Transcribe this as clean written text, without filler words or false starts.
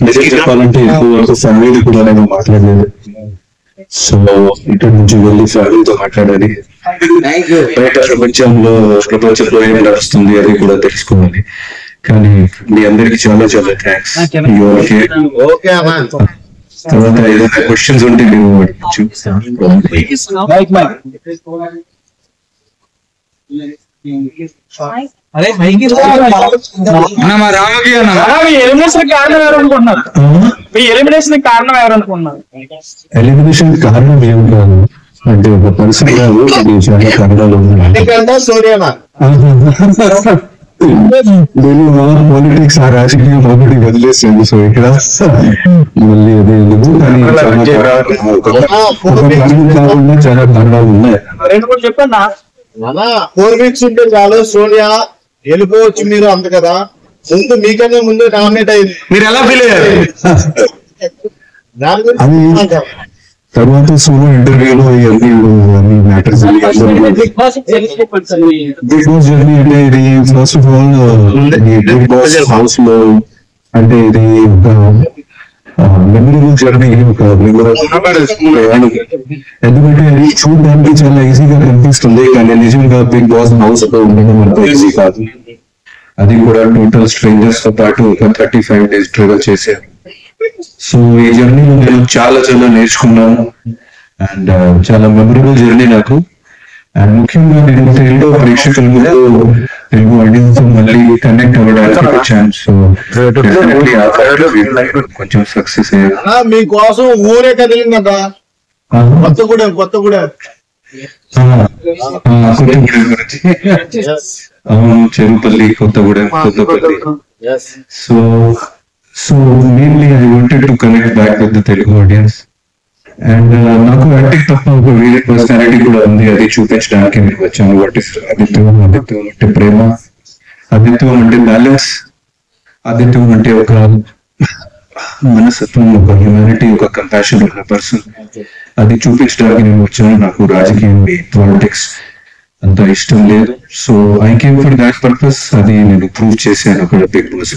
నిజం చెప్పాలంటే ఎక్కువ ఫ్యామిలీ కూడా నేను మాట్లాడలేదు. సో ఇక్కడి నుంచి వెళ్ళి ఫ్యామిలీతో మాట్లాడాలి, బయట ప్రపంచంలో ఏం నడుస్తుంది అది కూడా తెలుసుకోవాలి. కానీ మీ అందరికి చాలా చాలా థ్యాంక్స్. తర్వాత ఏదైనా క్వశ్చన్స్ ఉంటే నేను అడగచ్చు. ఎలిమినేషన్ కారణం ఏం కాదు అంటే ఒక పర్సన్ కాదు, చాలా కారణాలు ఉన్నాయి. పాలిటిక్స్ ఆ రాజకీయ పార్టీ వదిలేసింది. సో ఇక్కడ మళ్ళీ అదే కాకుండా చాలా కారణాలు ఉన్నాయి. 4 వీక్స్ ఉంటే చాలు సోనియా వెళ్ళిపోవచ్చు మీరు అంత కదా. ముందు మీకన్నా ముందు నామినేట్ అయింది, మీరు ఎలా ఫీల్ అయ్యారు? తర్వాత సోలో ఇంటర్వ్యూలో అన్ని మ్యాటర్స్ బిగ్ బాస్ జర్నీ అంటే ఇది first of all Bigg Boss house లో అంటే ఇది ఒక మెమరబుల్ జర్నీ, ఒక మెమరబుల్ ప్రయాణం. ఎందుకంటే అది చూడడానికి చాలా ఈజీగా కనిపిస్తుంది, కానీ నిజంగా బిగ్ బాస్ హౌస్ లో ఉండడం అంత ఈజీ కాదు. అది కూడా టోటల్ స్ట్రేంజర్స్ తో పాటు ఒక 35 days ట్రావెల్ చేశారు. సో ఈ జర్నీలో నేను చాలా చాలా నేర్చుకున్నాను అండ్ చాలా మెమరబుల్ జర్నీ నాకు. అండ్ ముఖ్యంగా నేను తెలుగు ప్రేక్షకుల ముందు తెలుగు ఆడియన్స్ మళ్ళీ కనెక్ట్ అవ్వడానికి వచ్చాను. సో కొంచెం సక్సెస్ అయ్యాను. మీకోసం ఊరే కదిలిందా కొత్తగూడెం గురించి, Cherupalli, Kothagudem. So mainly I wanted to connect back with the Telugu audience. And నాకు యాక్టింగ్ తప్ప ఒక వేరే పర్సనాలిటీ కూడా ఉంది, అది చూపించడానికి మీరు వచ్చాను. వాట్ ఇస్ ఆదిత్యం అంటే ప్రేమ, ఆదిత్యం అంటే బ్యాలెన్స్, ఆదిత్యం అంటే ఒక మనస్తత్వం, ఒక హ్యూమానిటీ, ఒక కంపాషన్ ఉన్న పర్సన్. అది చూపించడానికి నేను వచ్చాను. నాకు రాజకీయం, పాలిటిక్స్ అంత ఇష్టం లేదు. So I came for that purpose. అది నేను ప్రూవ్ చేశాను అక్కడ బిగ్ బాస్.